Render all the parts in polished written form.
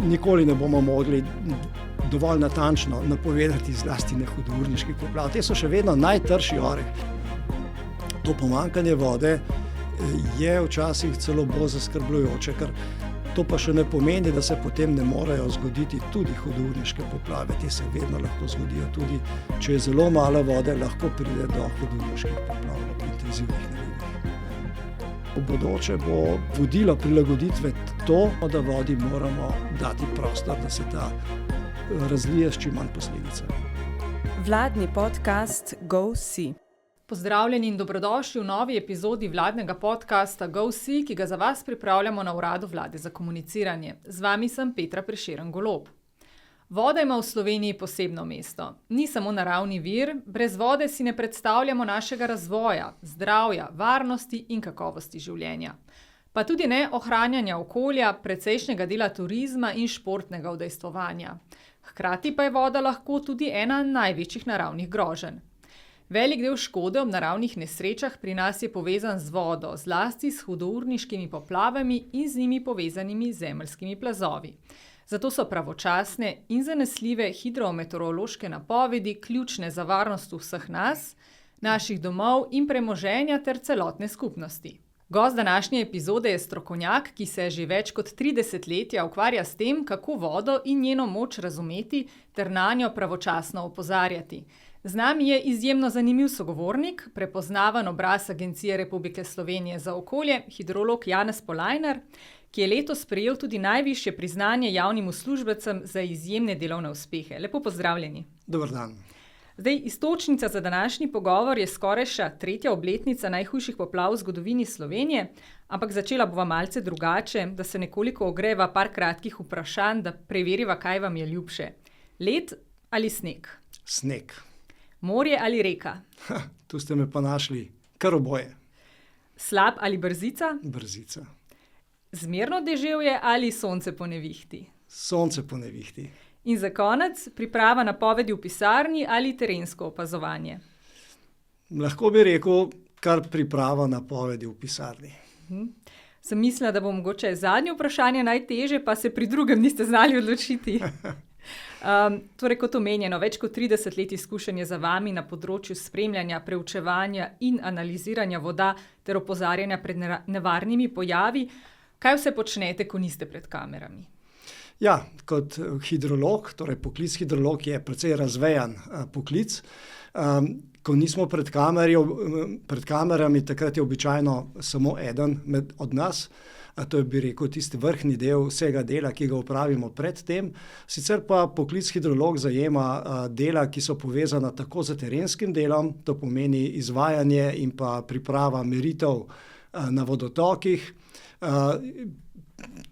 nikoli ne bomo mogli dovolj natančno napovedati zlasti hudourniških poplav. Te so še vedno najtrši oreh. To pomanjkanje vode je včasih celo bolj zaskrbljujoče, ker to pa še ne pomeni, da se potem ne morejo zgoditi tudi hudourniške poplave. Te se vedno lahko zgodijo, tudi če je zelo malo vode, lahko pride do hudourniških poplav ob intenzivnih nevidah. V bodoče bo vodilo prilagoditve to, da vodi moramo dati prostor, da se ta razlije s čim manj posledicami. Vladni podcast GoSee. Pozdravljeni in dobrodošli v novi epizodi vladnega podcasta GoSee, ki ga za vas pripravljamo na Uradu Vlade za komuniciranje. Z vami sem Petra Prešeren Golob. Voda ima v Sloveniji posebno mesto. Ni samo naravni vir, brez vode si ne predstavljamo našega razvoja, zdravja, varnosti in kakovosti življenja. Pa tudi ne ohranjanja okolja, precejšnjega dela turizma in športnega udejstvovanja. Hkrati pa je voda lahko tudi ena največjih naravnih groženj. Velik del škode ob naravnih nesrečah pri nas je povezan z vodo, zlasti s hudourniškimi poplavami in z njimi povezanimi zemeljskimi plazovi. Zato so pravočasne in zanesljive hidrometeorološke napovedi ključne za varnost vseh nas, naših domov in premoženja ter celotne skupnosti. Gost današnje epizode je strokovnjak, ki se že več kot 30 letja ukvarja s tem, kako vodo in njeno moč razumeti ter nanjo pravočasno opozarjati. Z nami je izjemno zanimiv sogovornik, prepoznavan obraz Agencije Republike Slovenije za okolje, hidrolog Janez Polajnar, ki je letos prejel tudi najvišje priznanje javnim uslužbencem za izjemne delovne uspehe. Lepo pozdravljeni. Dober dan. Zdaj, iztočnica za današnji pogovor je skorajša 3. obletnica najhujših poplav v zgodovini Slovenije, ampak začela bova malce drugače, da se nekoliko ogreva par kratkih vprašanj, da preveriva, kaj vam je ljubše. Led ali sneg? Sneg. Morje ali reka? Tu ste me pa našli. Kar oboje. Slap ali brzica? Brzica. Zmerno deževje ali sonce po nevihti? Sonce po nevihti. In za konec, priprava napovedi v pisarni ali terensko opazovanje? Lahko bi rekel, kar priprava napovedi v pisarni. Sem mislila, da bo mogoče zadnje vprašanje najtežje, pa se pri drugem niste znali odločiti. Torej, kot omenjeno, več kot 30 let izkušenj je za vami na področju spremljanja, preučevanja in analiziranja voda ter opozarjanja pred nevarnimi pojavi. Kaj vse počnete, ko niste pred kamerami? Ja, kot hidrolog, torej poklic hidrolog je precej razvejan poklic. Ko nismo pred kamerami, takrat je običajno samo eden od nas. To je, bi rekel, tisti vrhni del vsega dela, ki ga opravimo pred tem. Sicer pa poklic hidrolog zajema dela, ki so povezana tako z terenskim delom, to pomeni izvajanje in pa priprava meritev na vodotokih.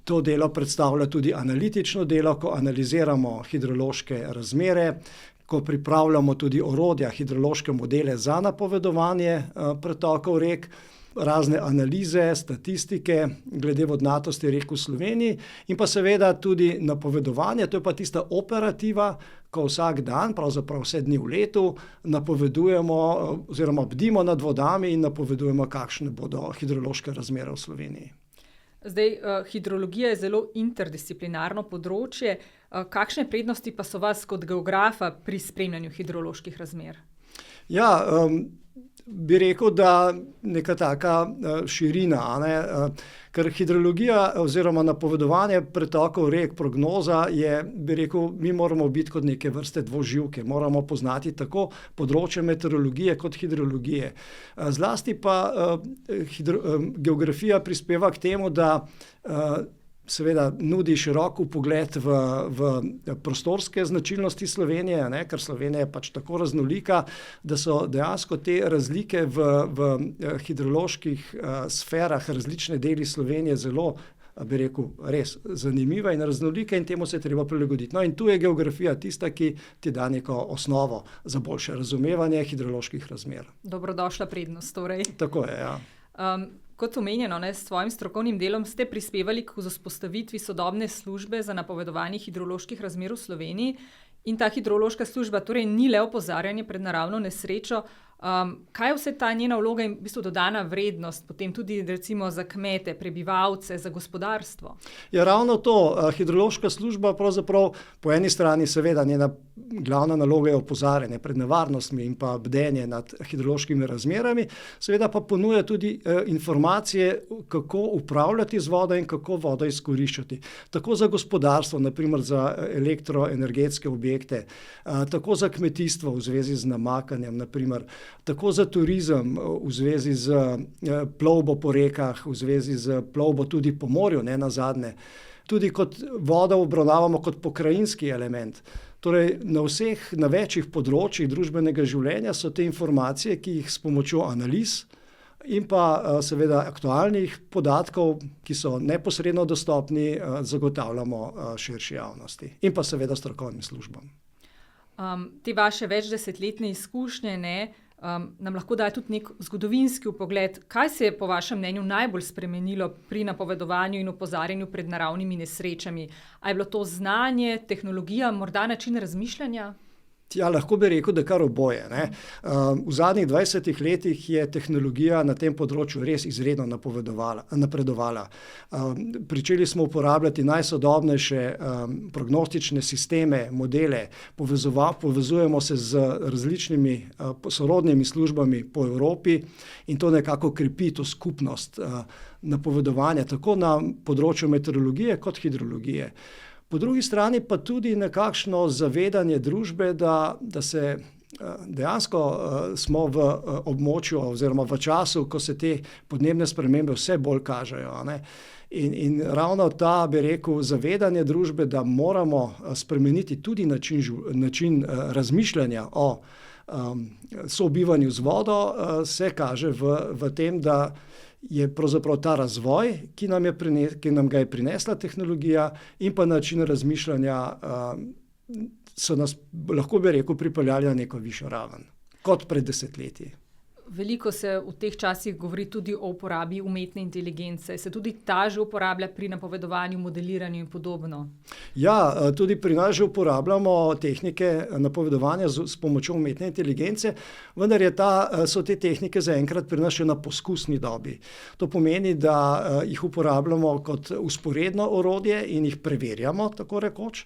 To delo predstavlja tudi analitično delo, ko analiziramo hidrološke razmere, ko pripravljamo tudi orodja, hidrološke modele za napovedovanje pretokov rek, razne analize, statistike glede vodnatosti rek v Sloveniji in pa seveda tudi napovedovanje, to je pa tista operativa, ko vsak dan, pravzaprav vse dni v letu, napovedujemo oziroma bdimo nad vodami in napovedujemo, kakšne bodo hidrološke razmere v Sloveniji. Zdaj, hidrologija je zelo interdisciplinarno področje. Kakšne prednosti pa so vas kot geografa pri spremljanju hidroloških razmer? Ja, bi rekel, da neka taka širina, ker hidrologija oziroma napovedovanje pretokov rek, prognoza je, bi rekel, mi moramo biti kot neke vrste dvoživke, moramo poznati tako področje meteorologije kot hidrologije. Zlasti pa geografija prispeva k temu, da seveda nudi širok vpogled v prostorske značilnosti Slovenije, ker Slovenija je pač tako raznolika, da so dejansko te razlike v hidroloških sferah, različne deli Slovenije zelo, bi rekel, res zanimive in raznolike in temu se je treba prilagoditi. No in tu je geografija tista, ki ti da neko osnovo za boljše razumevanje hidroloških razmer. Dobrodošla prednost torej. Tako je, ja. Kot omenjeno, s svojim strokovnim delom ste prispevali k vzpostavitvi sodobne službe za napovedovanje hidroloških razmer v Sloveniji in ta hidrološka služba torej ni le opozarjanje pred naravno nesrečo, Kaj je vse ta njena vloga in v bistvu dodana vrednost, potem tudi recimo za kmete, prebivalce, za gospodarstvo? Je ravno to. Hidrološka služba pravzaprav po eni strani seveda njena glavna naloga je opozarjanje pred nevarnostmi in pa bdenje nad hidrološkimi razmerami, seveda pa ponuja tudi informacije, kako upravljati z vodo in kako vodo izkoriščati. Tako za gospodarstvo, naprimer za elektroenergetske objekte, tako za kmetijstvo v zvezi z namakanjem, naprimer, tako za turizem v zvezi z plovbo po rekah, v zvezi z plovbo tudi po morju, ne nazadnje. Tudi kot vodo obravnavamo kot pokrajinski element. Torej, na večjih področjih družbenega življenja so te informacije, ki jih s pomočjo analiz in pa seveda aktualnih podatkov, ki so neposredno dostopni, zagotavljamo širši javnosti in pa seveda strokovnim službam. Te vaše večdesetletne izkušnje nam lahko daje tudi nek zgodovinski vpogled. Kaj se je po vašem mnenju najbolj spremenilo pri napovedovanju in opozarjanju pred naravnimi nesrečami? A je bilo to znanje, tehnologija, morda način razmišljanja? Ja, lahko bi rekel, da kar oboje, ne. V zadnjih 20 letih je tehnologija na tem področju res izredno napredovala. Pričeli smo uporabljati najsodobnejše prognostične sisteme, modele, povezujemo se z različnimi sorodnimi službami po Evropi in to nekako krepi to skupnost napovedovanja tako na področju meteorologije kot hidrologije. Po drugi strani pa tudi nekakšno zavedanje družbe, da se dejansko smo v območju oziroma v času, ko se te podnebne spremembe vse bolj kažejo, ne. In ravno ta, bi rekel, zavedanje družbe, da moramo spremeniti tudi način razmišljanja o sobivanju z vodo, se kaže v tem, da je pravzaprav ta razvoj, ki nam ga je prinesla tehnologija in pa način razmišljanja, so nas, lahko bi rekel, pripeljali na neko višjo raven, kot pred desetletji. Veliko se v teh časih govori tudi o uporabi umetne inteligence. Se tudi ta že uporablja pri napovedovanju, modeliranju in podobno? Ja, tudi pri nas že uporabljamo tehnike napovedovanja s pomočjo umetne inteligence, vendar so te tehnike zaenkrat pri nas še na poskusni dobi. To pomeni, da jih uporabljamo kot vzporedno orodje in jih preverjamo, tako rekoč.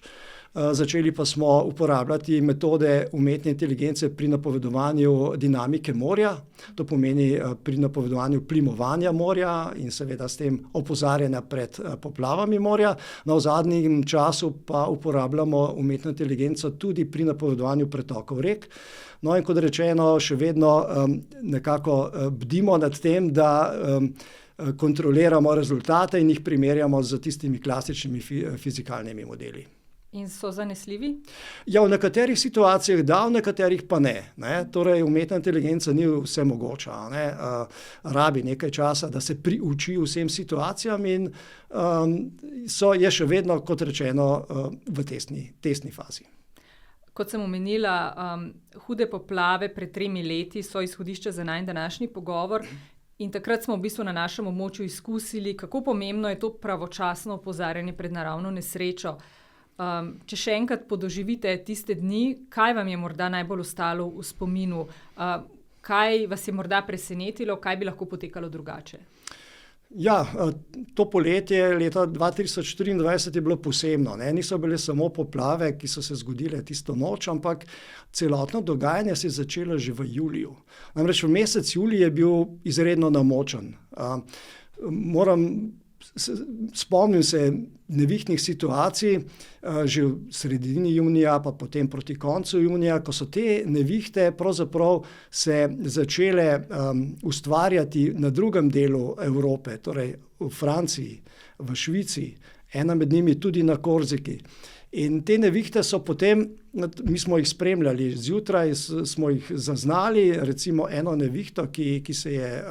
Začeli pa smo uporabljati metode umetne inteligence pri napovedovanju dinamike morja, to pomeni pri napovedovanju plimovanja morja in seveda s tem opozarjanja pred poplavami morja. V zadnjem času pa uporabljamo umetno inteligenco tudi pri napovedovanju pretokov rek. No, in kot rečeno, še vedno nekako bdimo nad tem, da kontroliramo rezultate in jih primerjamo z tistimi klasičnimi fizikalnimi modeli. In so zanesljivi? Ja, v nekaterih situacijah da, v nekaterih pa ne. Torej, umetna inteligenca ni vsemogoča, ne. Rabi nekaj časa, da se priuči vsem situacijam in je še vedno, kot rečeno, v testni fazi. Kot sem omenila, hude poplave pred 3 leti so izhodišče za najin današnji pogovor. In takrat smo v bistvu na našem območju izkusili, kako pomembno je to pravočasno opozarjanje pred naravno nesrečo. Če še enkrat podoživite tiste dni, kaj vam je morda najbolj ostalo v spominu? Kaj vas je morda presenetilo, kaj bi lahko potekalo drugače? Ja, to poletje leta 2023 je bilo posebno, ne. Niso bile samo poplave, ki so se zgodile tisto noč, ampak celotno dogajanje se je začelo že v juliju. Namreč v mesec julij je bil izredno namočen. Spomnim se nevihtnih situacij že v sredini junija, pa potem proti koncu junija, ko so te nevihte pravzaprav se začele ustvarjati na drugem delu Evrope, torej v Franciji, v Švici, ena med njimi tudi na Korziki. In te nevihte so potem, mi smo jih spremljali, zjutraj smo jih zaznali, recimo eno nevihto, ki se je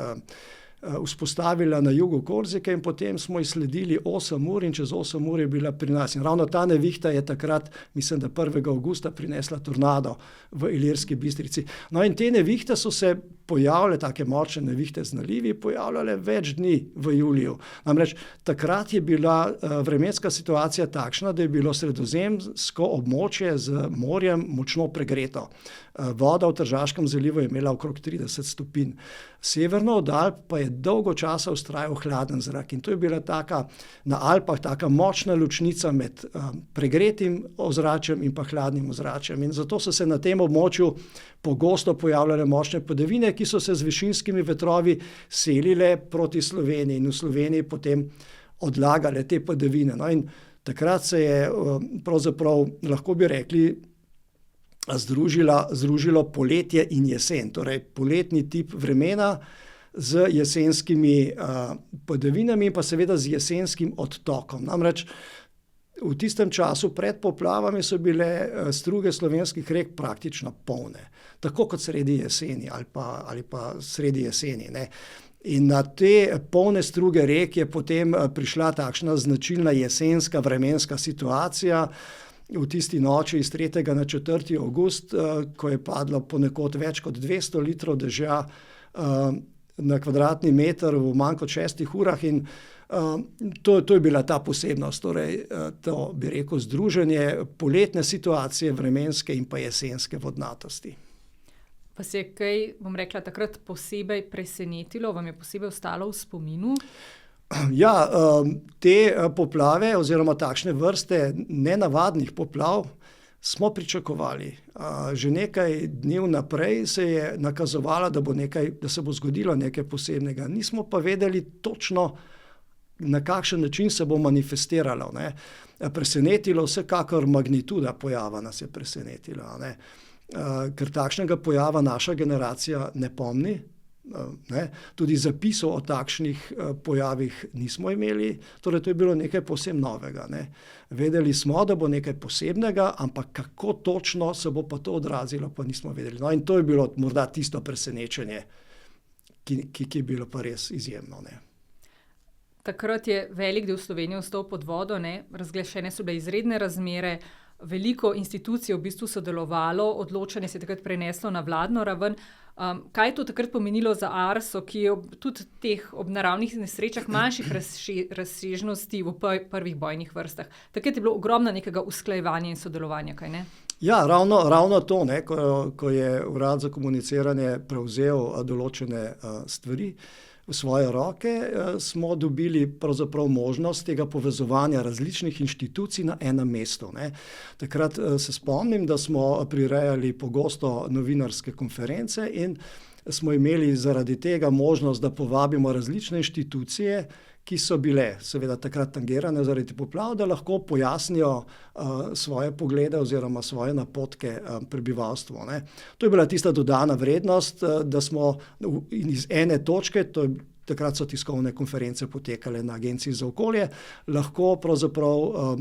vzpostavila na jugu Korzike in potem smo jih sledili 8 ur in čez 8 ur je bila pri nas. In ravno ta nevihta je takrat, mislim, da 1. avgusta prinesla tornado v Ilirski Bistrici. No, in te nevihte so se pojavile take močne nevihte z nalivi, pojavljale več dni v juliju. Namreč takrat je bila vremenska situacija takšna, da je bilo sredozemsko območje z morjem močno pregreto. Voda v Tržaškem zalivu je imela okrog 30 stopinj. Severno od Alp pa je dolgo časa vztrajal hladen zrak in to je bila na Alpah taka močna ločnica med pregretim ozračjem in pa hladnim ozračjem. In zato so se na tem območju pogosto pojavljale močne padavine, ki so se z višinskimi vetrovi selile proti Sloveniji in v Sloveniji potem odlagale te padavine. No, in takrat se je pravzaprav, lahko bi rekli, združilo poletje in jesen, torej poletni tip vremena z jesenskimi padavinami in pa seveda z jesenskim odtokom. Namreč v tistem času pred poplavami so bile struge slovenskih rek praktično polne, tako kot sredi jeseni ali pa sredi jeseni, ne. In na te polne struge rek je potem prišla takšna značilna jesenska vremenska situacija, v tisti noči iz 3. na 4. avgust, ko je padlo ponekod več kot 200 litrov dežja na kvadratni meter v manj kot 6 urah in to je bila ta posebnost, torej to bi rekel združenje poletne situacije, vremenske in pa jesenske vodnatosti. Vas je kaj, bom rekla, takrat posebej presenetilo, vam je posebej ostalo v spominu? Ja, te poplave oziroma takšne vrste nenavadnih poplav smo pričakovali. Že nekaj dni vnaprej se je nakazovalo, da se bo zgodilo nekaj posebnega. Nismo pa vedeli točno, na kakšen način se bo manifestiralo, ne. Presenetilo vsekakor magnituda pojava nas je presenetila, ne. Ker takšnega pojava naša generacija ne pomni. Ne, tudi zapisov o takšnih pojavih nismo imeli, torej to je bilo nekaj povsem novega, ne. Vedeli smo, da bo nekaj posebnega, ampak kako točno se bo pa to odrazilo, pa nismo vedeli. No, in to je bilo morda tisto presenečenje, ki je bilo pa res izjemno, ne. Takrat je velik del Slovenije ostal pod vodo, ne, razglašene so bile izredne razmere, veliko institucij v bistvu sodelovalo, odločanje se je takrat preneslo na vladno raven. Kaj je to takrat pomenilo za ARSO, ki je tudi ob naravnih nesrečah manjših razsežnosti v prvih bojnih vrstah? Takrat je bilo ogromno nekega usklajevanja in sodelovanja, kaj ne? Ja, ravno to, ne, ko je Urad za komuniciranje prevzel določene stvari v svoje roke, smo dobili pravzaprav možnost tega povezovanja različnih inštitucij na enem mestu, ne. Takrat se spomnim, da smo prirejali pogosto novinarske konference in smo imeli zaradi tega možnost, da povabimo različne inštitucije, ki so bile seveda takrat tangirane zaradi poplav, da lahko pojasnijo svoje poglede oziroma svoje napotke prebivalstvu, ne. To je bila tista dodana vrednost, da smo iz ene točke, takrat so tiskovne konference potekale na Agenciji za okolje, lahko pravzaprav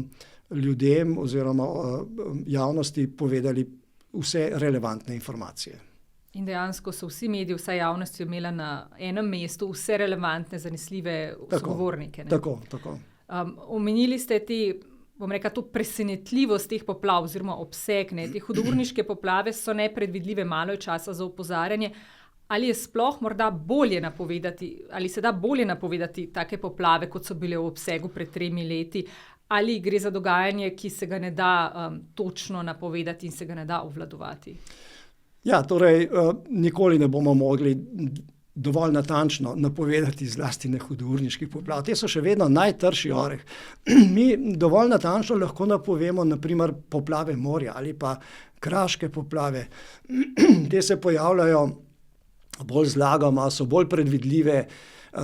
ljudem oziroma javnosti povedali vse relevantne informacije. In dejansko so vsi mediji, vsa javnost je imela na enem mestu vse relevantne, zanesljive sogovornike. Tako. Omenili ste bom rekla, to presenetljivost teh poplav oziroma obseg, ne. Te hudourniške poplave so nepredvidljive, malo je časa za opozarjanje. Ali je sploh morda bolje napovedati, ali se da bolje napovedati take poplave, kot so bile v obsegu pred 3 leti, ali gre za dogajanje, ki se ga ne da točno napovedati in se ga ne da obvladovati? Ja, torej nikoli ne bomo mogli dovolj natančno napovedati zlasti hudourniških poplav. Te so še vedno najtrši oreh. Mi dovolj natančno lahko napovemo na primer poplave morja ali pa kraške poplave. Te se pojavljajo bolj zlagoma, so bolj predvidljive,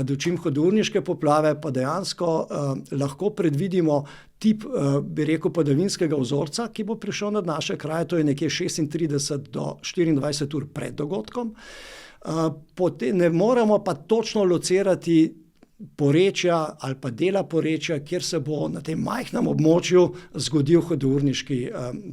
dočim hudourniške poplave pa dejansko lahko predvidimo tip, bi rekel, padavinskega vzorca, ki bo prišel nad naše kraje, to je nekje 36 do 24 ur pred dogodkom. Ne moremo pa točno locirati porečja ali pa dela porečja, kjer se bo na tem majhnem območju zgodil hudourniški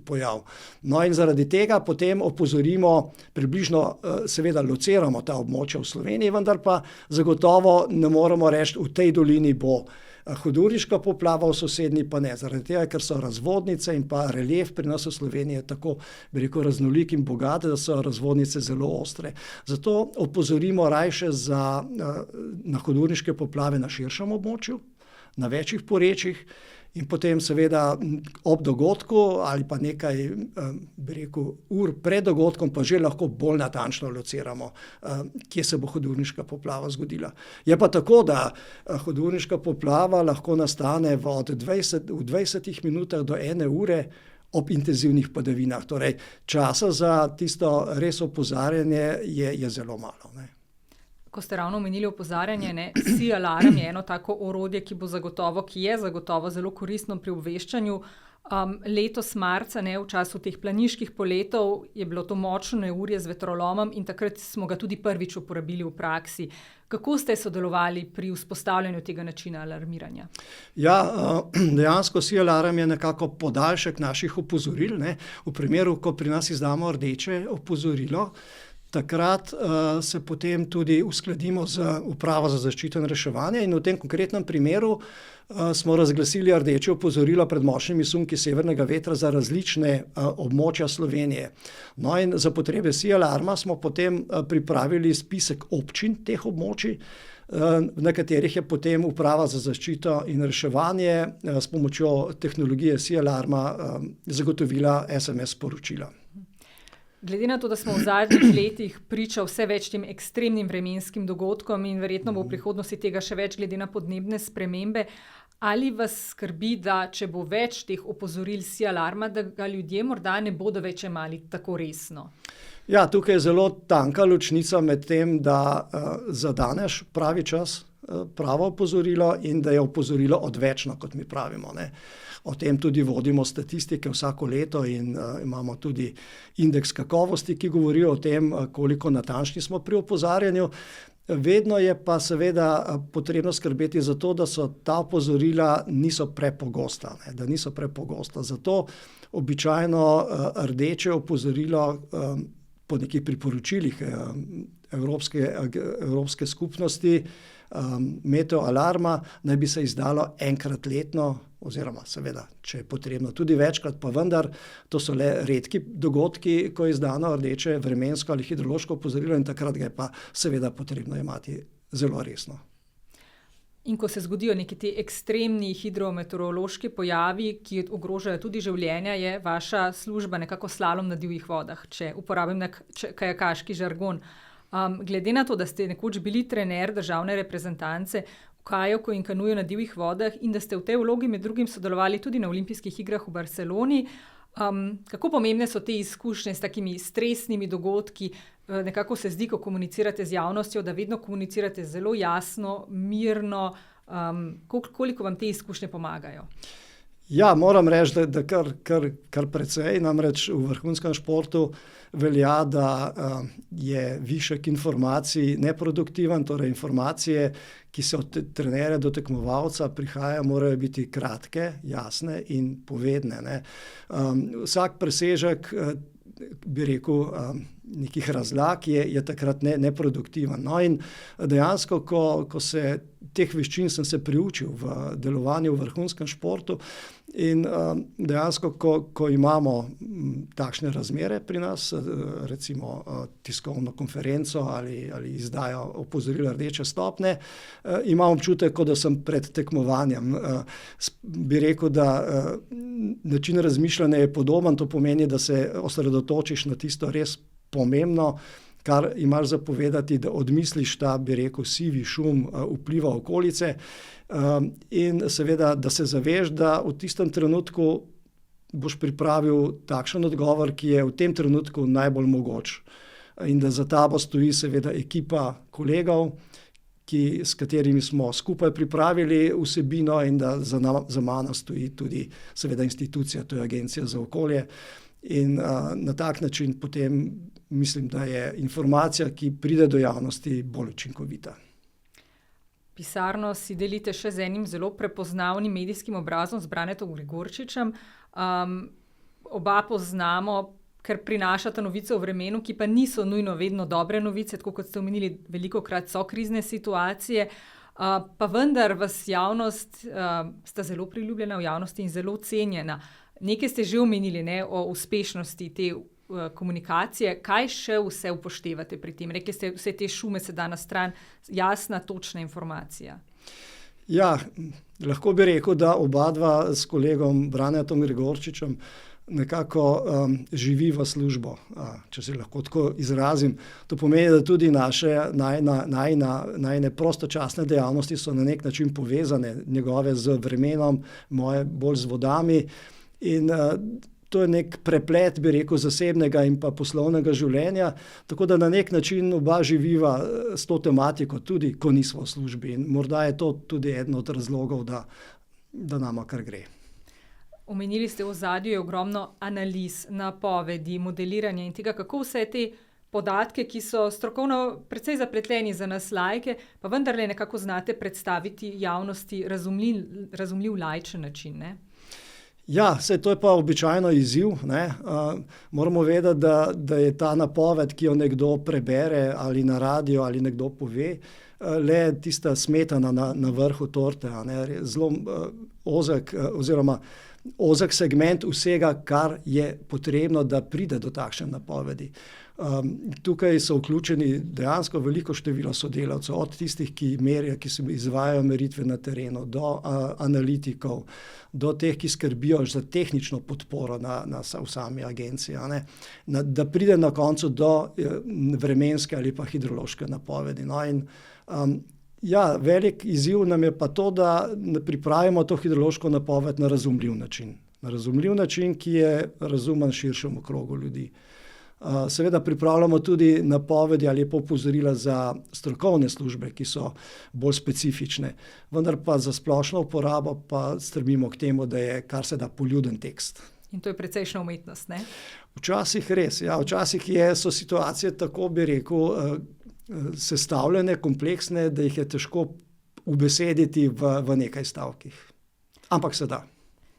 pojav. No in zaradi tega potem opozorimo, približno seveda lociramo ta območja v Sloveniji, vendar pa zagotovo ne moremo reči, v tej dolini bo Hudourniška poplava v sosednji pa ne, zaradi tega, ker so razvodnice in pa relief pri nas v Sloveniji je tako, bi rekel, raznolik in bogat, da so razvodnice zelo ostre. Zato opozorimo rajše na hudourniške poplave na širšem območju, na večjih porečjih in potem seveda ob dogodku ali pa nekaj, bi rekel, ur pred dogodkom pa že lahko bolj natančno lociramo, kje se bo hudourniška poplava zgodila. Je pa tako, da hudourniška poplava lahko nastane v 20 minutah do 1 ure ob intenzivnih padavinah. Torej, časa za tisto res opozarjanje je zelo malo, ne. Ko ste ravno omenili opozarjanje, SIAlarm je eno tako orodje, ki je zagotovo zelo koristno pri obveščanju. Letos marca, v času teh planiških poletov, je bilo to močno neurje z vetrolomom in takrat smo ga tudi prvič uporabili v praksi. Kako ste sodelovali pri vzpostavljanju tega načina alarmiranja? Ja, dejansko SIAlarm je nekako podaljšek naših opozoril, ne. V primeru, ko pri nas izdamo rdeče opozorilo, takrat se potem tudi uskladimo z Upravo za zaščito in reševanje in v tem konkretnem primeru smo razglasili rdeče opozorilo pred močnimi sunki severnega vetra za različne območja Slovenije. No in za potrebe SIAlarma smo potem pripravili spisek občin teh območij, na katerih je potem Uprava za zaščito in reševanje s pomočjo tehnologije SIAlarma zagotovila SMS sporočila. Glede na to, da smo v zadnjih letih priča vse več tem ekstremnim vremenskim dogodkom in verjetno bo v prihodnosti tega še več glede na podnebne spremembe, ali vas skrbi, da če bo več teh opozoril SIAlarma, da ga ljudje morda ne bodo več jemali tako resno? Ja, tukaj je zelo tanka ločnica med tem, da zadaneš pravi čas, pravo opozorilo in da je opozorilo odvečno, kot mi pravimo, ne. O tem tudi vodimo statistike vsako leto in imamo tudi indeks kakovosti, ki govori o tem, koliko natančni smo pri opozarjanju. Vedno je pa seveda potrebno skrbeti za to, da so ta opozorila niso prepogosta, ne, da niso prepogosta. Zato običajno rdeče opozorilo po nekih priporočilih Evropske skupnosti meteoalarma naj bi se izdalo enkrat letno, oziroma seveda, če je potrebno tudi večkrat, pa vendar to so le redki dogodki, ko je izdano rdeče vremensko ali hidrološko opozorilo in takrat ga je pa seveda potrebno jemati zelo resno. In ko se zgodijo neki ti ekstremni hidrometeorološki pojavi, ki ogrožajo tudi življenja, je vaša služba nekako slalom na divjih vodah, če uporabim kajakaški žargon. Glede na to, da ste nekoč bili trener državne reprezentance v kajaku in kanuju na divjih vodah in da ste v tej vlogi med drugim sodelovali tudi na olimpijskih igrah v Barceloni, kako pomembne so te izkušnje s takimi stresnimi dogodki? Nekako se zdi, ko komunicirate z javnostjo, da vedno komunicirate zelo jasno, mirno. Koliko vam te izkušnje pomagajo? Ja, moram reči, da kar precej, namreč v vrhunskem športu velja, da je višek informacij neproduktiven, torej informacije, ki se od trenerja do tekmovalca prihajajo, morajo biti kratke, jasne in povedne, ne. Vsak presežek, bi rekel, nekih razlag je takrat neproduktiven. No in dejansko, ko se teh veščin sem se priučil v delovanju v vrhunskem športu in dejansko, ko imamo takšne razmere pri nas, recimo tiskovno konferenco ali izdajo opozorila rdeče stopnje, imam občutek, kot da sem pred tekmovanjem. Bi rekel, da način razmišljanja je podoben, to pomeni, da se osredotočiš na tisto res pomembno, kar imaš za povedati, da odmisliš ta, bi rekel, sivi šum vpliva okolice in seveda, da se zaveš, da v tistem trenutku boš pripravil takšen odgovor, ki je v tem trenutku najbolj mogoč. In da za tabo stoji seveda ekipa kolegov, s katerimi smo skupaj pripravili vsebino in da za mano stoji tudi seveda institucija, to je Agencija za okolje. In na tak način potem mislim, da je informacija, ki pride do javnosti, bolj učinkovita. Pisarno si delite še z enim zelo prepoznavnim medijskim obrazom, z Branetom Gregorčičem. Oba poznamo, ker prinašata novice o vremenu, ki pa niso nujno vedno dobre novice, tako kot ste omenili, velikokrat so krizne situacije. Pa vendar vas javnost, sta zelo priljubljena v javnosti in zelo cenjena. Nekaj ste že omenili, ne, o uspešnosti te komunikacije. Kaj še vse upoštevate pri tem? Rekli ste, vse te šume se da na stran, jasna, točna informacija. Ja, lahko bi rekel, da oba dva s kolegom Branetom Gregorčičem nekako živiva službo, če se lahko tako izrazim. To pomeni, da tudi naše najine prostočasne dejavnosti so na nek način povezane, njegove z vremenom, moje bolj z vodami. In to je nek preplet, bi rekel, zasebnega in pa poslovnega življenja, tako da na nek način oba živiva s to tematiko, tudi ko nismo v službi. In morda je to tudi eden od razlogov, da nama kar gre. Omenili ste, v ozadju je ogromno analiz, napovedi, modeliranja in tega, kako vse te podatke, ki so strokovno precej zapleteni za nas laike, pa vendarle nekako znate predstaviti javnosti razumljiv laičen način, ne? Ja, saj to je pa običajno izziv, ne. Moramo vedeti, da je ta napoved, ki jo nekdo prebere ali na radio ali nekdo pove, le tista smetana na vrhu torte, a ne. Zelo ozek segment vsega, kar je potrebno, da pride do takšne napovedi. Tukaj so vključeni dejansko veliko število sodelavcev, od tistih, ki merijo, ki se izvajajo meritve na terenu, do analitikov, do teh, ki skrbijo za tehnično podporo v sami agenciji, a ne. Da pride na koncu do vremenske ali pa hidrološke napovedi. No, in ja, velik izziv nam je pa to, da pripravimo to hidrološko napoved na razumljiv način. Na razumljiv način, ki je razumen širšemu krogu ljudi. Seveda pripravljamo tudi napovedi ali pa opozorila za strokovne službe, ki so bolj specifične, vendar pa za splošno uporabo pa stremimo k temu, da je kar se da poljuden tekst. In to je precejšnja umetnost, ne? Včasih res, ja. Včasih so situacije tako, bi rekel, sestavljene, kompleksne, da jih je težko ubesediti v nekaj stavkih. Ampak se da.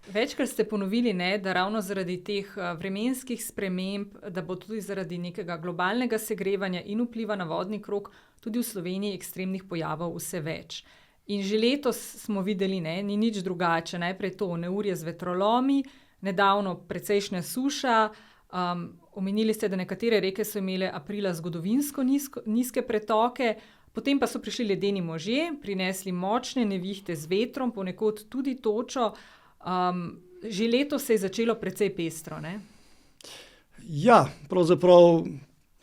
Večkrat ste ponovili, ne, da ravno zaradi teh vremenskih sprememb, da bo tudi zaradi nekega globalnega segrevanja in vpliva na vodni krog tudi v Sloveniji ekstremnih pojavov vse več. In že letos smo videli, ne, ni nič drugače. Najprej to neurje z vetrolomi, nedavno precejšnja suša. Omenili ste, da nekatere reke so imele aprila zgodovinsko nizke pretoke, potem pa so prišli ledeni možje, prinesli močne nevihte z vetrom, ponekod tudi točo. Že letos se je začelo precej pestro, ne? Ja, pravzaprav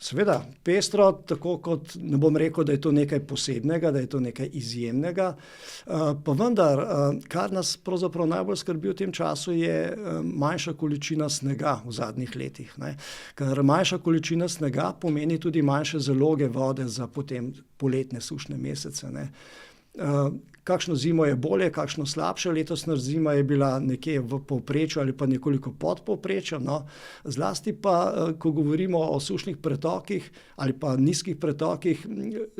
seveda pestro, tako kot ne bom rekel, da je to nekaj posebnega, da je to nekaj izjemnega, pa vendar, kar nas pravzaprav najbolj skrbi v tem času, je manjša količina snega v zadnjih letih, ne. Ker manjša količina snega pomeni tudi manjše zaloge vode za potem poletne sušne mesece, ne. Kakšno zimo je bolje, kakšno slabše. Letosna zima je bila nekje v povprečju ali pa nekoliko pod povprečjem, no. Zlasti pa, ko govorimo o sušnih pretokih ali pa nizkih pretokih,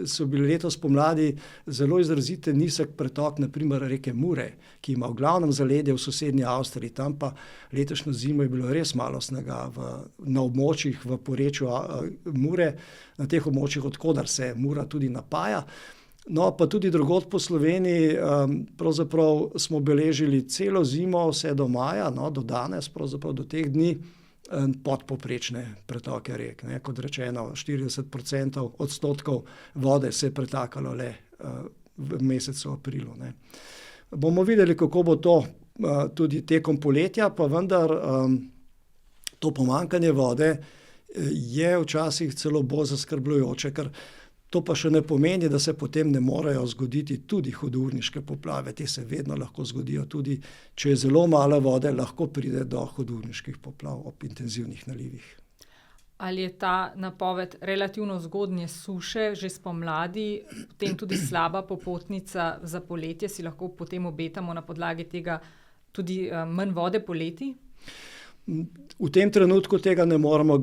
so bili letos pomladi zelo izrazite nizek pretok, na primer reke Mure, ki ima v glavnem zaledje v sosednji Avstriji. Tam pa letošnjo zimo je bilo res malo snega na območjih v porečju Mure, na teh območjih, od koder se Mura tudi napaja. No, pa tudi drugod po Sloveniji, pravzaprav smo beležili celo zimo, vse do maja, no, do danes, pravzaprav do teh dni, podpovprečne pretoke rek, ne. Kot rečeno, 40% vode se je pretakalo le v mesecu aprilu, ne. Bomo videli, kako bo to tudi tekom poletja, pa vendar to pomanjkanje vode je včasih celo bolj zaskrbljujoče, ker to pa še ne pomeni, da se potem ne morejo zgoditi tudi hudourniške poplave. Te se vedno lahko zgodijo, tudi če je zelo malo vode, lahko pride do hudourniških poplav ob intenzivnih nalivih. Ali je ta napoved relativno zgodnje suše že spomladi, potem tudi slaba popotnica za poletje, si lahko potem obetamo na podlagi tega tudi manj vode poleti? V tem trenutku tega ne moremo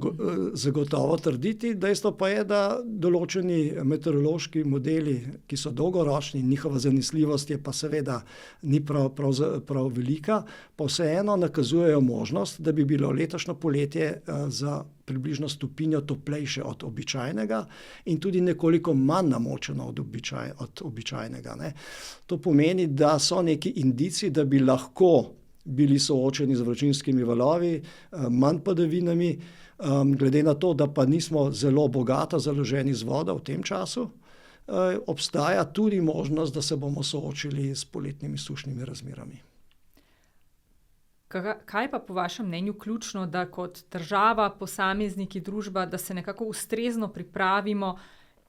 zagotovo trditi. Dejstvo pa je, da določeni meteorološki modeli, ki so dolgoročni, njihova zanesljivost je pa seveda ni prav velika, pa vseeno nakazujejo možnost, da bi bilo letošnje poletje za približno stopinjo toplejše od običajnega in tudi nekoliko manj namočeno od običajnega, ne. To pomeni, da so neki indici, da bi lahko bili soočeni z vročinskimi valovi, manj padavinami, glede na to, da pa nismo zelo bogato založeni z vodo v tem času, obstaja tudi možnost, da se bomo soočili s poletnimi sušnimi razmerami. Kaj pa po vašem mnenju ključno, da kot država, posamezniki, družba, da se nekako ustrezno pripravimo,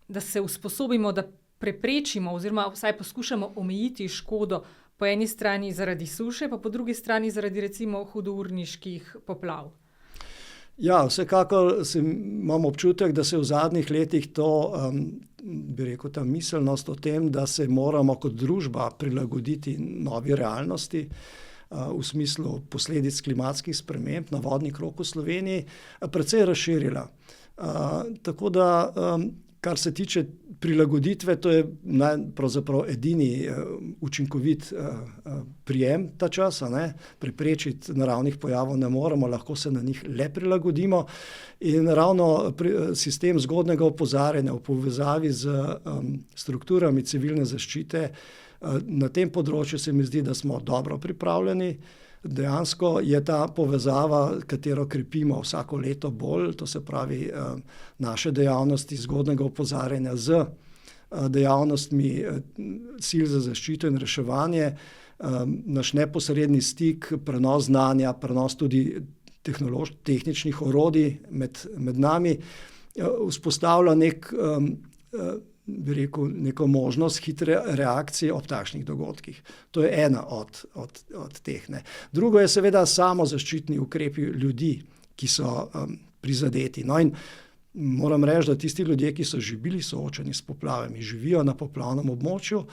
da se usposobimo, da preprečimo oziroma vsaj poskušamo omejiti škodo po eni strani zaradi suše, pa po drugi strani zaradi recimo hudourniških poplav? Ja, vsekakor imam občutek, da se v zadnjih letih to, bi rekel, ta miselnost o tem, da se moramo kot družba prilagoditi novi realnosti, v smislu posledic klimatskih sprememb na vodni krog v Sloveniji, precej razširila. Tako da, kar se tiče prilagoditve, to je pravzaprav edini učinkovit prijem ta čas, preprečiti naravnih pojavov ne moremo, lahko se na njih le prilagodimo. In ravno sistem zgodnjega opozarjanja v povezavi z strukturami civilne zaščite, na tem področju se mi zdi, da smo dobro pripravljeni. Dejansko je ta povezava, katero krepimo vsako leto bolj, to se pravi naše dejavnosti zgodnjega opozarjanja z dejavnostmi sil za zaščito in reševanje, naš neposredni stik, prenos znanja, prenos tudi tehničnih orodij med nami, vzpostavlja neko možnost hitre reakcije ob takšnih dogodkih. To je ena od teh. Drugo je seveda samozaščitni ukrepi ljudi, ki so prizadeti. No in moram reči, da tisti ljudje, ki so že bili soočeni s poplavami, živijo na poplavnem območju,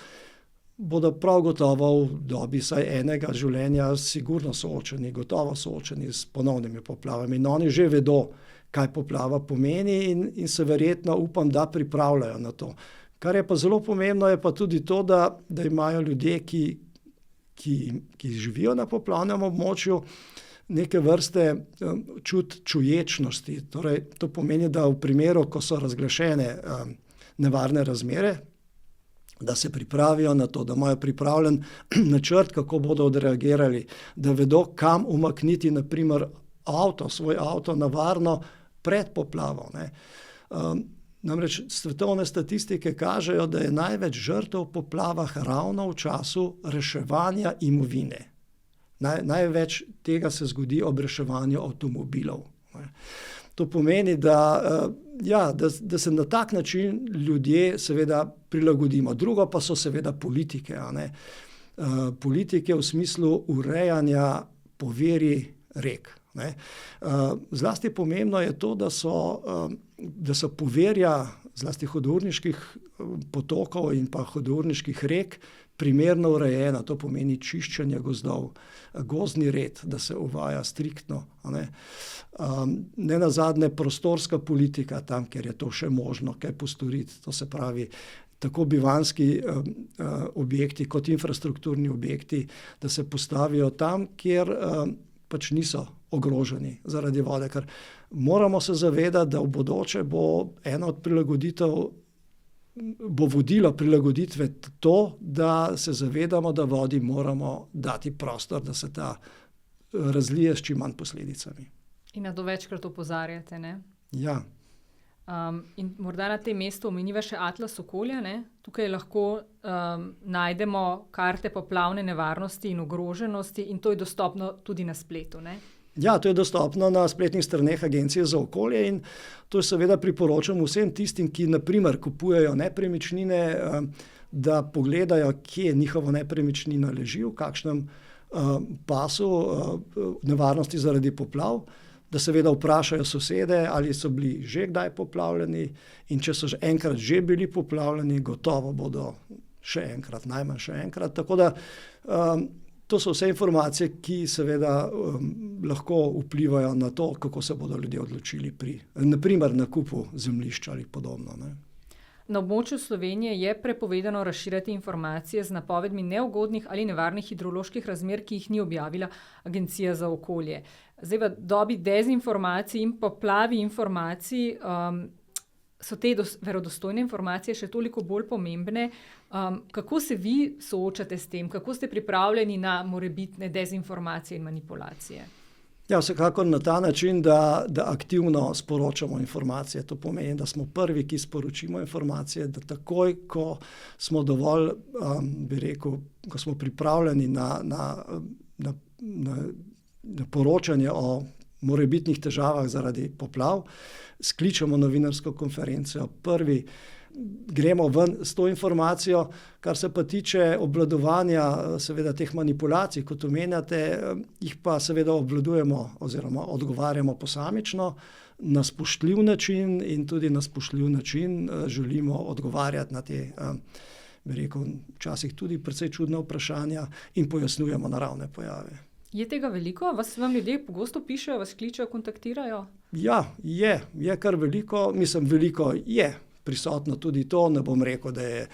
bodo prav gotovo v dobi vsaj enega življenja sigurno gotovo soočeni s ponovnimi poplavami. In oni že vedo, kaj poplava pomeni in se verjetno, upam, da pripravljajo na to. Kar je pa zelo pomembno, je pa tudi to, da imajo ljudje, ki živijo na poplavnem območju, neke vrste čuječnosti. Torej, to pomeni, da v primeru, ko so razglašene nevarne razmere, da se pripravijo na to, da imajo pripravljen načrt, kako bodo odreagirali, da vedo, kam umakniti, na primer, svoj avto na varno pred poplavo. Namreč svetovne statistike kažejo, da je največ žrtev v poplavah ravno v času reševanja imovine. Največ tega se zgodi ob reševanju avtomobilov. To pomeni, da se na tak način ljudje seveda prilagodimo. Drugo pa so seveda politike. Politike v smislu urejanja po veri rek. Zlasti pomembno je to, da so poverja zlasti hudourniških potokov in pa hudourniških rek primerno urejena. To pomeni čiščenje gozdov, gozdni red, da se uvaja striktno. Nenazadnje prostorska politika tam, kjer je to še možno kaj postoriti. To se pravi, tako bivanjski objekti kot infrastrukturni objekti, da se postavijo tam, kjer pač niso ogroženi zaradi vode, ker moramo se zavedati, da v bodoče bo ena od prilagoditev, bo vodilo prilagoditve to, da se zavedamo, da vodi moramo dati prostor, da se ta razlije s čim manj posledicami. In na to večkrat opozarjate, ne? Ja. In morda na tem mestu omeniva še Atlas okolja, ne? Tukaj lahko najdemo karte poplavne nevarnosti in ogroženosti in to je dostopno tudi na spletu, ne? Ja, to je dostopno na spletnih straneh Agencije za okolje in to seveda priporočam vsem tistim, ki na primer kupujejo nepremičnine, da pogledajo, kje njihova nepremičnina leži, v kakšnem pasu nevarnosti zaradi poplav, da seveda vprašajo sosede, ali so bili že kdaj poplavljeni in če so enkrat že bili poplavljeni, gotovo bodo še enkrat, najmanj še enkrat. Tako da To so vse informacije, ki seveda lahko vplivajo na to, kako se bodo ljudje odločili pri, naprimer, nakupu zemljišča ali podobno, ne. Na območju Slovenije je prepovedano razširjati informacije z napovedmi neugodnih ali nevarnih hidroloških razmer, ki jih ni objavila Agencija za okolje. Zdaj v dobi dezinformacij in poplavi informacij so te verodostojne informacije še toliko bolj pomembne. Kako se vi soočate s tem? Kako ste pripravljeni na morebitne dezinformacije in manipulacije? Ja, vsekakor na ta način, da aktivno sporočamo informacije. To pomeni, da smo prvi, ki sporočimo informacije, da takoj, ko smo dovolj, bi rekel, ko smo pripravljeni na poročanje o morebitnih težavah zaradi poplav, skličemo novinarsko konferenco. Prvi gremo ven s to informacijo, kar se pa tiče obvladovanja seveda teh manipulacij, kot omenjate, jih pa seveda obvladujemo oziroma odgovarjamo posamično na spoštljiv način in tudi na spoštljiv način želimo odgovarjati na te, bi rekel, včasih tudi precej čudna vprašanja in pojasnjujemo naravne pojave. Je tega veliko? Vam ljudje pogosto pišejo, vas kličejo, kontaktirajo? Ja, je kar veliko. Mislim, veliko je prisotno tudi to. Ne bom rekel, da je,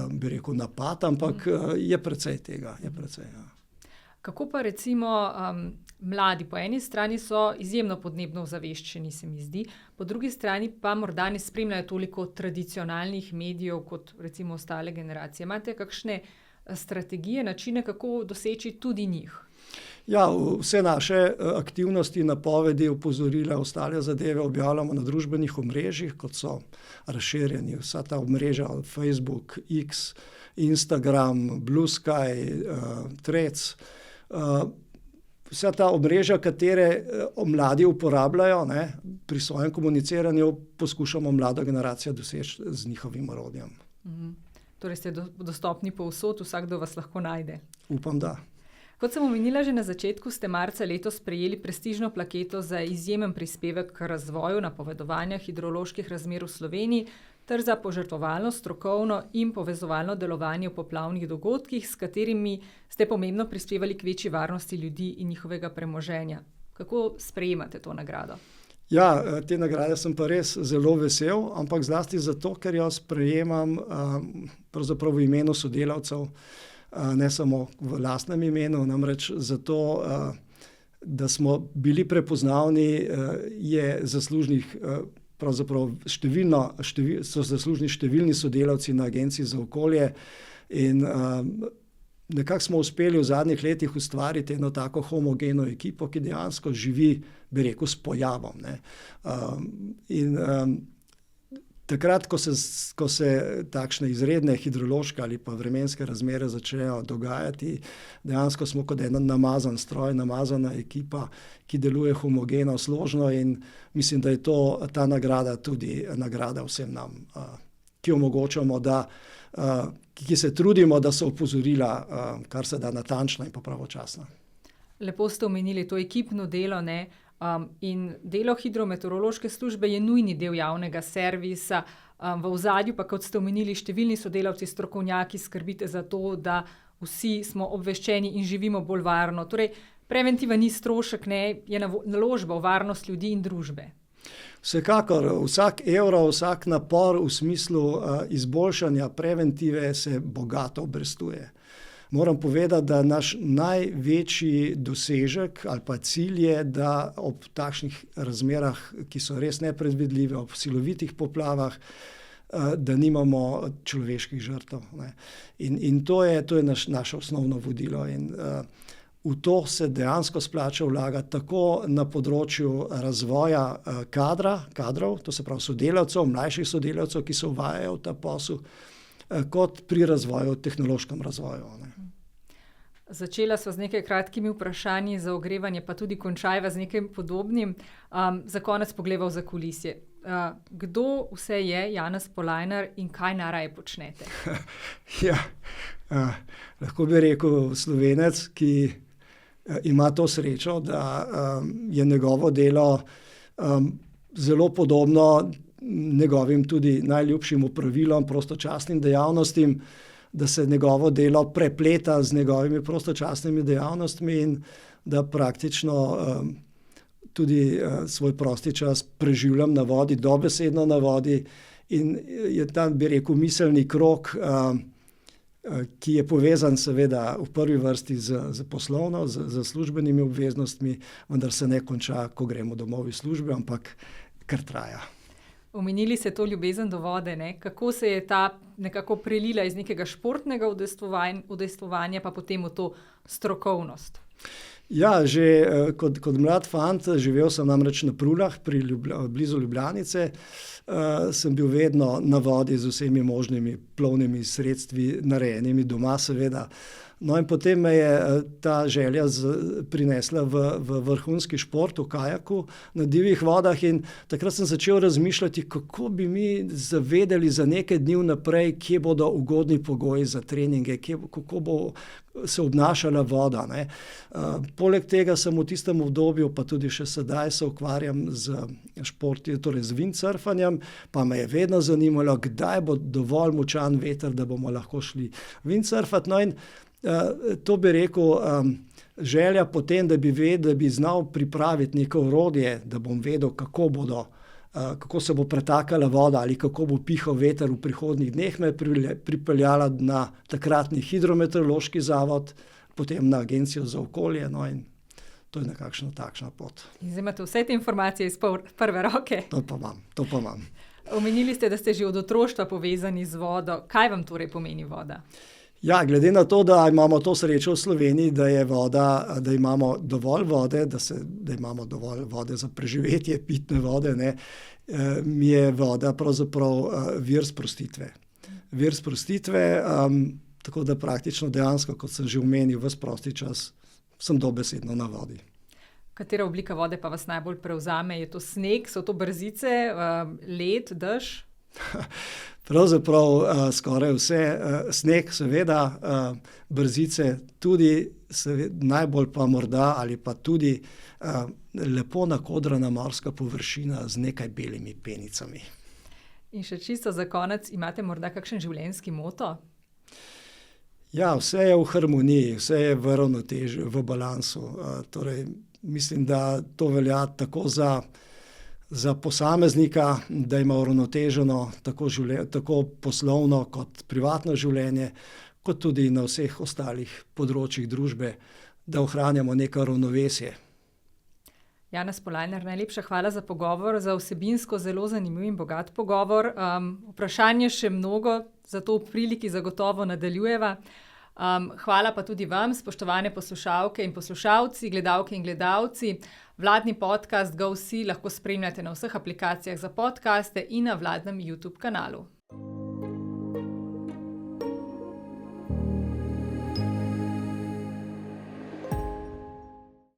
bi rekel, napad, ampak je precej tega. Ja. Kako pa recimo mladi? Po eni strani so izjemno podnebno ozaveščeni, se mi zdi, po drugi strani pa morda ne spremljajo toliko tradicionalnih medijev kot recimo ostale generacije. Imate kakšne strategije, načine, kako doseči tudi njih? Ja, vse naše aktivnosti, napovedi, opozorila, ostale zadeve objavljamo na družbenih omrežjih, kot so razširjeni vsa ta omrežja, Facebook, X, Instagram, Blue Sky, Threads. Vsa ta omrežja, katere mladi uporabljajo, ne, pri svojem komuniciranju poskušamo mlado generacijo doseči z njihovim orodjem. Torej ste dostopni povsod, vsakdo vas lahko najde? Upam, da. Kot sem omenila že na začetku, ste marca letos prejeli prestižno plaketo za izjemen prispevek k razvoju napovedovanja hidroloških razmer v Sloveniji ter za požrtvovalno, strokovno in povezovalno delovanje v poplavnih dogodkih, s katerimi ste pomembno prispevali k večji varnosti ljudi in njihovega premoženja. Kako sprejemate to nagrado? Ja, te nagrade sem pa res zelo vesel, ampak zlasti zato, ker jo sprejemam pravzaprav v imenu sodelavcev, ne samo v lastnem imenu, namreč zato, da smo bili prepoznavni, je zaslužnih pravzaprav so zaslužni številni sodelavci na Agenciji za okolje in nekako smo uspeli v zadnjih letih ustvariti eno tako homogeno ekipo, ki dejansko živi, bi rekel, s pojavom, ne. Takrat, ko se takšne izredne hidrološke ali pa vremenske razmere začnejo dogajati, dejansko smo kot en namazan stroj, namazana ekipa, ki deluje homogeno, složno in mislim, da je ta nagrada tudi nagrada vsem nam, ki omogočamo, ki se trudimo, da so opozorila kar se da natančna in pa pravočasna. Lepo ste omenili to ekipno delo, ne? In delo hidrometeorološke službe je nujni del javnega servisa. V ozadju pa, kot ste omenili, številni sodelavci, strokovnjaki, skrbite za to, da vsi smo obveščeni in živimo bolj varno. Torej, preventiva ni strošek, ne, je naložba v varnost ljudi in družbe. Vsekakor, vsak evro, vsak napor v smislu izboljšanja preventive se bogato obrestuje. Moram povedati, da naš največji dosežek ali pa cilj je, da ob takšnih razmerah, ki so res nepredvidljive, ob silovitih poplavah, da nimamo človeških žrtev, ne. In to je naše osnovno vodilo. In v to se dejansko splača vlagati tako na področju razvoja kadrov, to se pravi sodelavcev, mlajših sodelavcev, ki se uvajajo v ta posel, kot pri razvoju, tehnološkem razvoju, ne. Začela sva z nekaj kratkimi vprašanji za ogrevanje, pa tudi končajva z nekaj podobnim. Za konec poglejva v zakulisje. Kdo vse je Janez Polajnar in kaj najraje počnete? Ja, lahko bi rekel Slovenec, ki ima to srečo, da je njegovo delo zelo podobno njegovim tudi najljubšim opravilom, prostočasnim dejavnostim. da se njegovo delo prepleta z njegovimi prostočasnimi dejavnostmi in da praktično tudi svoj prosti čas preživljam na vodi, dobesedno na vodi, in je tam, bi rekel, miselni krog, ki je povezan seveda v prvi vrsti z poslovno, z službenimi obveznostmi, vendar se ne konča, ko gremo domov iz službe, ampak kar traja. Omenili ste to ljubezen do vode, ne? Kako se je ta nekako prelila iz nekega športnega udejstvovanja pa potem v to strokovnost? Ja, že kot mlad fant, živel sem namreč na Prulah, blizu Ljubljanice, sem bil vedno na vodi z vsemi možnimi plovnimi sredstvi, narejenimi doma seveda. No in potem me je ta želja prinesla v vrhunski šport, v kajaku na divjih vodah, in takrat sem začel razmišljati, kako bi mi zavedeli za nekaj dni vnaprej, kje bodo ugodni pogoji za treninge, kako bo se obnašala voda, ne. Poleg tega sem v tistem obdobju, pa tudi še sedaj se ukvarjam z športi, torej z windsurfanjem, pa me je vedno zanimalo, kdaj bo dovolj močan veter, da bomo lahko šli windsurfati. No in to bi rekel, želja potem, da bi znal pripraviti neko orodje, da bom vedel, kako se bo pretakala voda ali kako bo pihal veter v prihodnjih dneh, me je pripeljala na takratni hidrometeorološki zavod, potem na Agencijo za okolje, no in to je nekakšna takšna pot. In zdaj imate vse te informacije iz prve roke? To pa imam. Omenili ste, da ste že od otroštva povezani z vodo. Kaj vam torej pomeni voda? Ja, glede na to, da imamo to srečo v Sloveniji, da imamo dovolj vode, da imamo dovolj vode za preživetje, pitne vode, ne, mi je voda pravzaprav vir sprostitve. Vir sprostitve, tako da praktično dejansko, kot sem že omenil, ves prosti čas sem dobesedno na vodi. Katera oblika vode pa vas najbolj prevzame? Je to sneg, so to brzice, led, dež? Pravzaprav skoraj vse, sneg seveda, brzice tudi, najbolj pa morda ali pa tudi lepo nakodrana morska površina z nekaj belimi penicami. In še čisto za konec, imate morda kakšen življenjski moto? Ja, vse je v harmoniji, vse je v ravnotežju, v balansu. Torej, mislim, da to velja tako za posameznika, da ima uravnoteženo tako poslovno kot privatno življenje, kot tudi na vseh ostalih področjih družbe, da ohranjamo neko ravnovesje. Janez Polajnar, najlepša hvala za pogovor, za vsebinsko zelo zanimiv in bogat pogovor. Vprašanje še mnogo, zato v priliki zagotovo nadaljujeva. Hvala pa tudi vam, spoštovane poslušalke in poslušalci, gledalke in gledalci. Vladni podcast GoSee lahko spremljate na vseh aplikacijah za podcaste in na vladnem YouTube kanalu.